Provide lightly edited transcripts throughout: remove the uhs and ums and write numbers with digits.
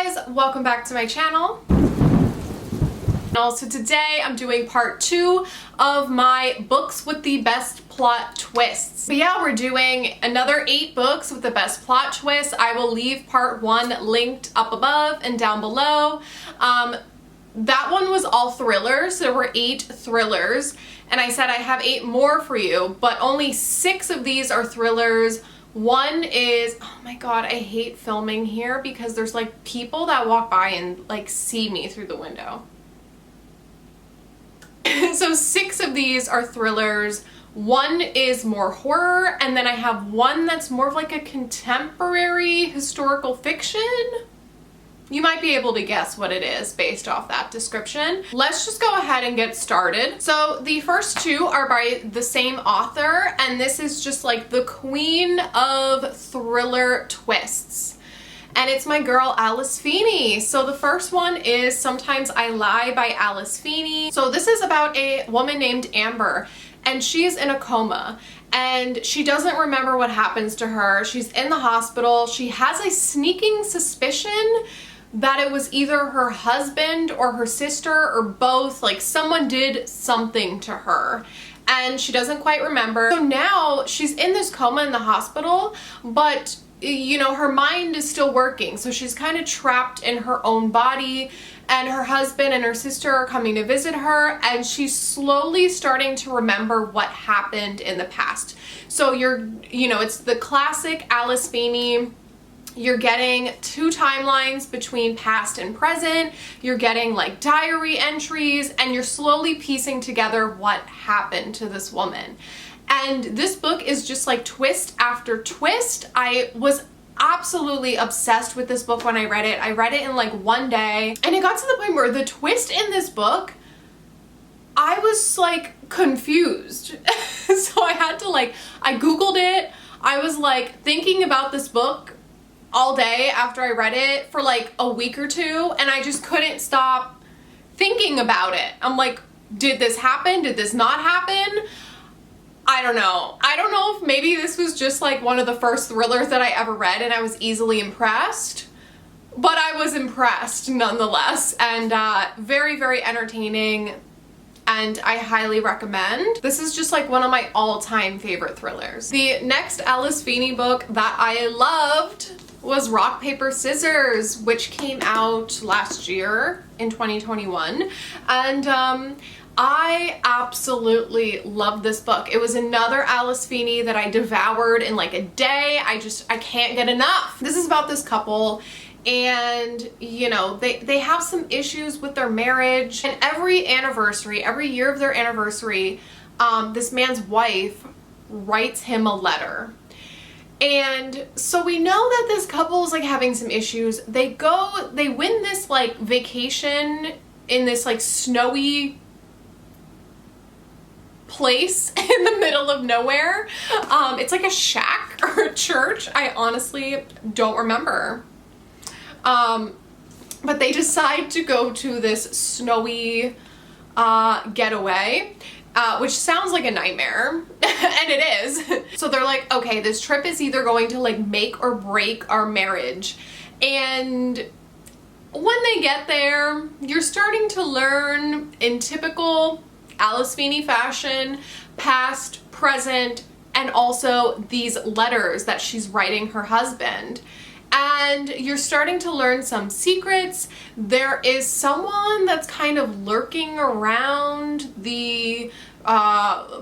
guys, welcome back to my channel. So today I'm doing part 2 of my books with the best plot twists. But yeah, we're doing another 8 books with the best plot twists. I will leave part 1 linked up above and down below. That one was all thrillers. There were 8 thrillers, and I said I have 8 more for you, but only 6 of these are thrillers. One is, oh my god, I hate filming here because there's like people that walk by and like see me through the window. So 6 of these are thrillers. One is more horror, and then I have one that's more of like a contemporary historical fiction. You might be able to guess what it is based off that description. Let's just go ahead and get started. So the first 2 are by the same author, and this is just like the queen of thriller twists. And it's my girl Alice Feeney. So the first one is Sometimes I Lie by Alice Feeney. So this is about a woman named Amber, and she's in a coma. And she doesn't remember what happens to her. She's in the hospital. She has a sneaking suspicion that it was either her husband or her sister or both. Like someone did something to her and she doesn't quite remember. So now she's in this coma in the hospital, but you know, her mind is still working. So she's kind of trapped in her own body, and her husband and her sister are coming to visit her, and she's slowly starting to remember what happened in the past. So it's the classic Alice Feeney. You're getting 2 timelines between past and present. You're getting like diary entries, and you're slowly piecing together what happened to this woman. And this book is just like twist after twist. I was absolutely obsessed with this book when I read it. I read it in like one day, and it got to the point where the twist in this book, I was like confused. So I had to I Googled it. I was like thinking about this book all day after I read it for like a week or 2, and I just couldn't stop thinking about it. I'm like, did this happen? Did this not happen? I don't know. I don't know if maybe this was just like one of the first thrillers that I ever read and I was easily impressed, but I was impressed nonetheless, and very, very entertaining, and I highly recommend. This is just like one of my all-time favorite thrillers. The next Alice Feeney book that I loved was Rock, Paper, Scissors, which came out last year in 2021, and I absolutely loved this book. It was another Alice Feeney that I devoured in like a day. I can't get enough. This is about this couple, and you know, they have some issues with their marriage, and every year of their anniversary, this man's wife writes him a letter. And so we know that this couple is like having some issues. They win this like vacation in this like snowy place in the middle of nowhere. It's like a shack or a church. I honestly don't remember. But they decide to go to this snowy getaway, which sounds like a nightmare, and it is. So they're like, okay, this trip is either going to like make or break our marriage. And when they get there, you're starting to learn, in typical Alice Feeney fashion, past, present, and also these letters that she's writing her husband. And you're starting to learn some secrets. There is someone that's kind of lurking around the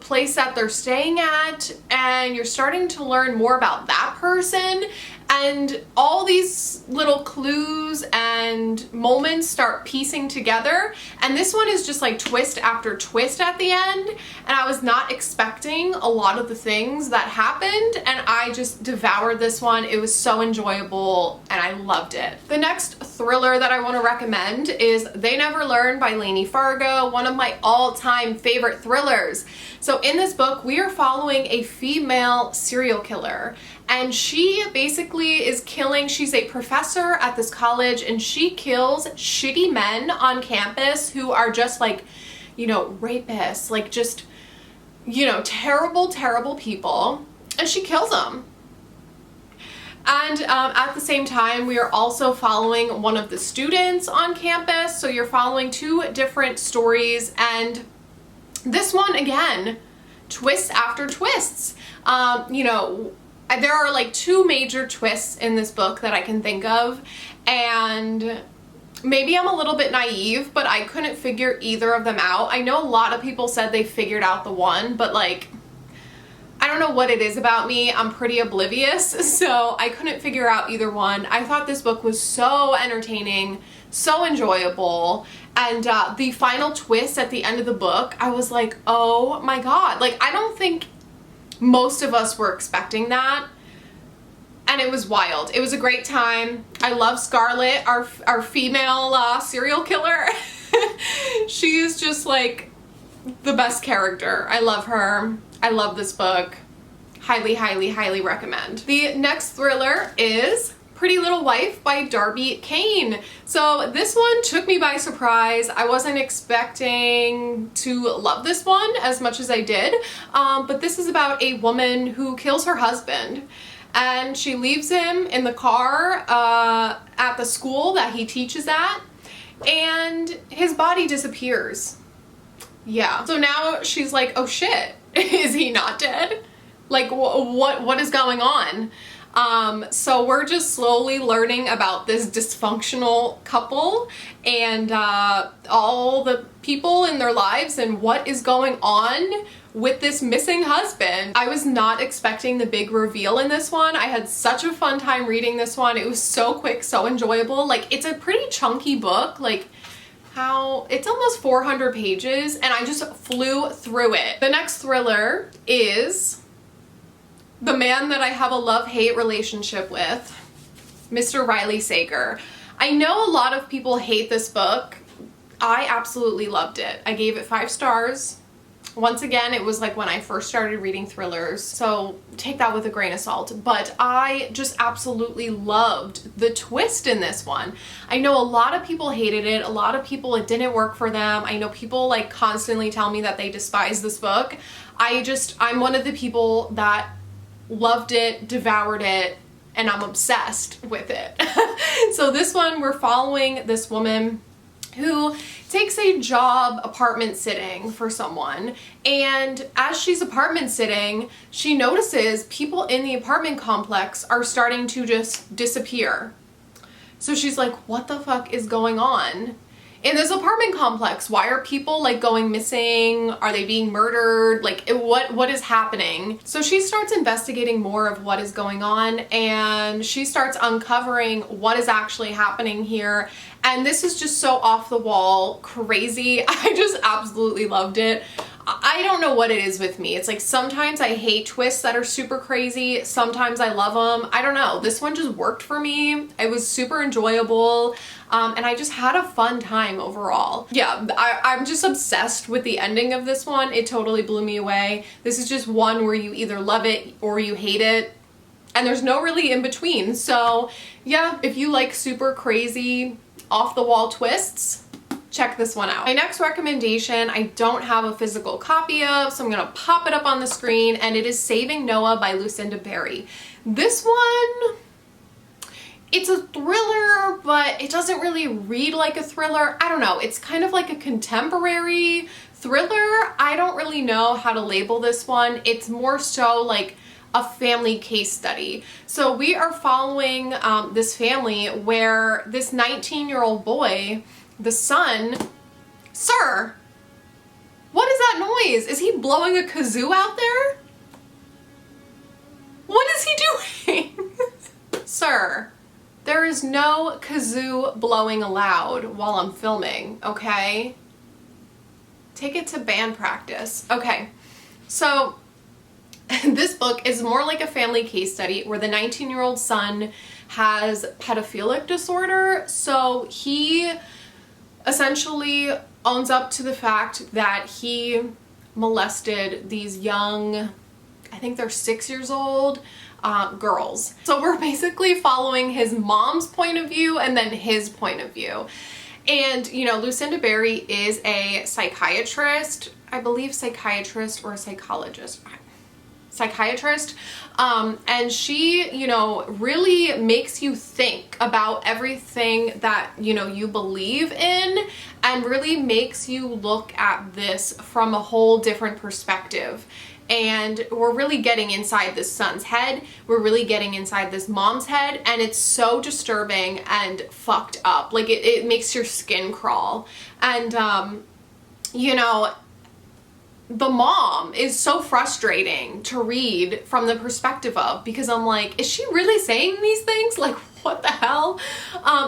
place that they're staying at, and you're starting to learn more about that person, and all these little clues and moments start piecing together. And this one is just like twist after twist at the end, and I was not expecting a lot of the things that happened, and I just devoured this one. It was so enjoyable and I loved it. The next thriller that I want to recommend is They Never Learn by Lainey Fargo, one of my all-time favorite thrillers. So in this book, we are following a female serial killer, and she basically is killing. She's a professor at this college, and she kills shitty men on campus who are just like, you know, rapists, like just, you know, terrible, terrible people, and she kills them. And at the same time, we are also following one of the students on campus. So you're following two different stories, and this one, again, twists after twists. You know, there are like two major twists in this book that I can think of, and maybe I'm a little bit naive, but I couldn't figure either of them out. I know a lot of people said they figured out the one, but like, I don't know what it is about me. I'm pretty oblivious, so I couldn't figure out either one. I thought this book was so entertaining, so enjoyable, and the final twist at the end of the book, I was like, oh my god. Like, I don't think most of us were expecting that, and it was wild. It was a great time. I love Scarlett, our female serial killer. She is just like the best character. I love her. I love this book. Highly, highly, highly recommend. The next thriller is Pretty Little Wife by Darby Kane. So this one took me by surprise. I wasn't expecting to love this one as much as I did, but this is about a woman who kills her husband, and she leaves him in the car at the school that he teaches at, and his body disappears. Yeah. So now she's like, oh shit, is he not dead? Like, what is going on? So we're just slowly learning about this dysfunctional couple and all the people in their lives and what is going on with this missing husband. I was not expecting the big reveal in this one. I had such a fun time reading this one. It was so quick, so enjoyable. Like, it's a pretty chunky book. Like, it's almost 400 pages, and I just flew through it. The next thriller is the man that I have a love-hate relationship with, Mr. Riley Sager. I know a lot of people hate this book. I absolutely loved it. I gave it 5 stars. Once again, it was like when I first started reading thrillers, so take that with a grain of salt, but I just absolutely loved the twist in this one. I know a lot of people hated it, a lot of people it didn't work for them. I know people like constantly tell me that they despise this book. I'm one of the people that loved it, devoured it, and I'm obsessed with it. So this one, we're following this woman who takes a job apartment sitting for someone, and as she's apartment sitting, she notices people in the apartment complex are starting to just disappear. So she's like, what the fuck is going on in this apartment complex? Why are people like going missing? Are they being murdered? Like, what is happening? So she starts investigating more of what is going on, and she starts uncovering what is actually happening here. And this is just so off the wall, crazy. I just absolutely loved it. I don't know what it is with me. It's like sometimes I hate twists that are super crazy. Sometimes I love them. I don't know. This one just worked for me. It was super enjoyable. And I just had a fun time overall. Yeah, I'm just obsessed with the ending of this one. It totally blew me away. This is just one where you either love it or you hate it, and there's no really in between. So yeah, if you like super crazy, off-the-wall twists, check this one out. My next recommendation, I don't have a physical copy of, so I'm gonna pop it up on the screen, and it is Saving Noah by Lucinda Berry. This one, it's a thriller, but it doesn't really read like a thriller. I don't know, it's kind of like a contemporary thriller. I don't really know how to label this one. It's more so like a family case study. So we are following this family where this 19-year-old boy, the son, sir, what is that noise? Is he blowing a kazoo out there? What is he doing? Sir, there is no kazoo blowing allowed while I'm filming, okay? Take it to band practice. Okay, so this book is more like a family case study where the 19-year-old son has pedophilic disorder. So he essentially owns up to the fact that he molested these young, I think they're 6 years old, girls. So we're basically following his mom's point of view and then his point of view. And, you know, Lucinda Berry is a psychiatrist, I believe psychiatrist or a psychologist. psychiatrist, and she, you know, really makes you think about everything that, you know, you believe in, and really makes you look at this from a whole different perspective. And we're really getting inside this son's head, we're really getting inside this mom's head, and it's so disturbing and fucked up. Like, it makes your skin crawl. And you know, the mom is so frustrating to read from the perspective of, because I'm like, is she really saying these things? Like, what the hell?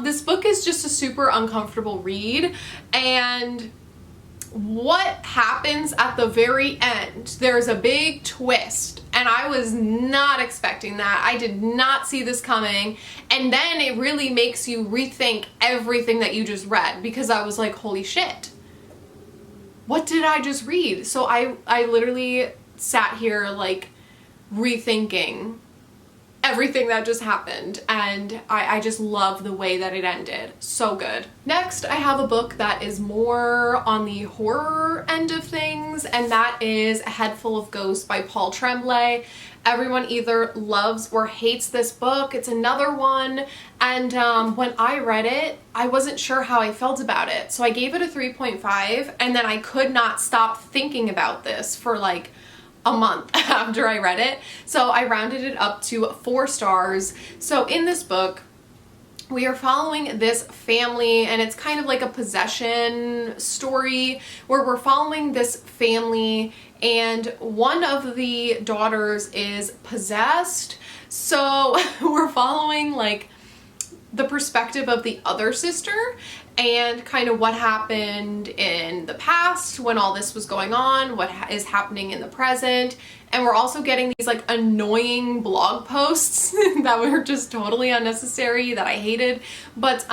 This book is just a super uncomfortable read, and what happens at the very end, there's a big twist, and I was not expecting that. I did not see this coming, and then it really makes you rethink everything that you just read, because I was like, holy shit, what did I just read? So I literally sat here like rethinking everything that just happened, and I just love the way that it ended. So good. Next, I have a book that is more on the horror end of things, and that is A Head Full of Ghosts by Paul Tremblay. Everyone either loves or hates this book. It's another one, and when I read it, I wasn't sure how I felt about it, so I gave it a 3.5, and then I could not stop thinking about this for like a month after I read it, so I rounded it up to 4 stars. So in this book, we are following this family, and it's kind of like a possession story where we're following this family, and one of the daughters is possessed. So we're following like the perspective of the other sister and kind of what happened in the past when all this was going on, what is happening in the present. And we're also getting these like annoying blog posts that were just totally unnecessary, that I hated. But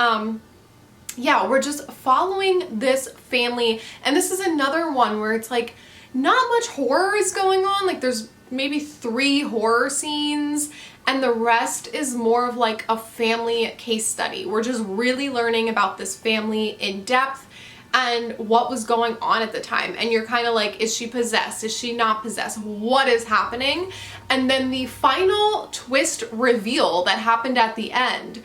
yeah, we're just following this family, and this is another one where it's like not much horror is going on. Like, there's maybe 3 horror scenes, and the rest is more of like a family case study. We're just really learning about this family in depth and what was going on at the time. And you're kind of like, is she possessed? Is she not possessed? What is happening? And then the final twist reveal that happened at the end,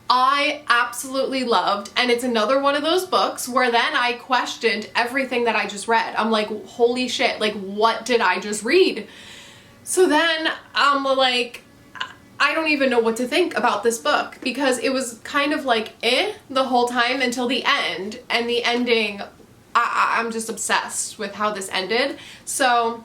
I absolutely loved. And it's another one of those books where then I questioned everything that I just read. I'm like, holy shit, like, what did I just read? So then I'm like, I don't even know what to think about this book, because it was kind of like the whole time until the end, and the ending, I'm just obsessed with how this ended. So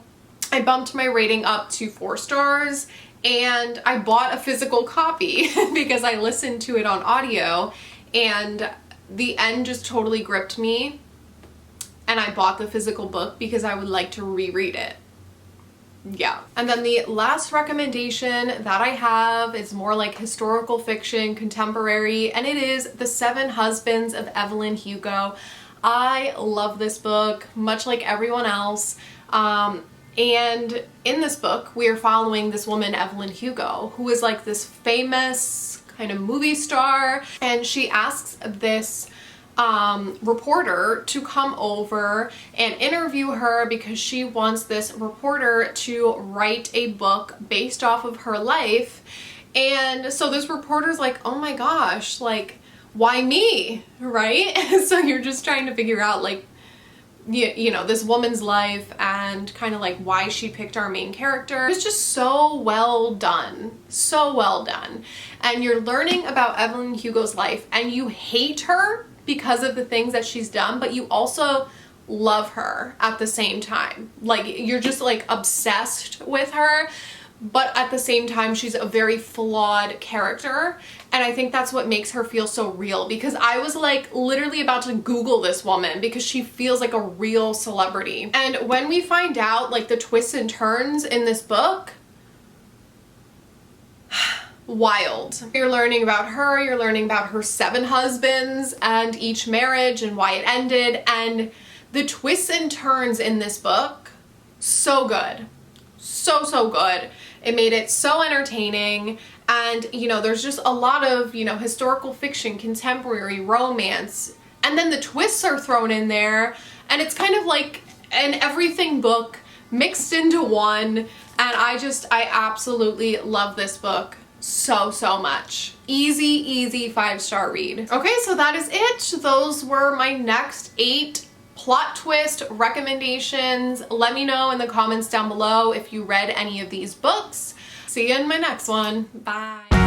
I bumped my rating up to 4 stars, and I bought a physical copy because I listened to it on audio, and the end just totally gripped me, and I bought the physical book because I would like to reread it. Yeah. And then the last recommendation that I have is more like historical fiction, contemporary, and it is The 7 Husbands of Evelyn Hugo. I love this book, much like everyone else. And in this book, we are following this woman, Evelyn Hugo, who is like this famous kind of movie star, and she asks this reporter to come over and interview her because she wants this reporter to write a book based off of her life. And so this reporter's like, oh my gosh, like, why me, right? So you're just trying to figure out like, you know, this woman's life and kind of like why she picked our main character. It's just so well done, so well done. And you're learning about Evelyn Hugo's life, and you hate her because of the things that she's done, but you also love her at the same time. Like, you're just like obsessed with her, but at the same time she's a very flawed character, and I think that's what makes her feel so real, because I was like literally about to Google this woman because she feels like a real celebrity. And when we find out like the twists and turns in this book, wild. You're learning about her, you're learning about her 7 husbands and each marriage and why it ended, and the twists and turns in this book, so good. So good. It made it so entertaining, and you know, there's just a lot of, you know, historical fiction, contemporary, romance, and then the twists are thrown in there, and it's kind of like an everything book mixed into one. And I absolutely love this book so much. Easy 5-star read. Okay, so that is it. Those were my next 8 plot twist recommendations. Let me know in the comments down below if you read any of these books. See you in my next one. Bye.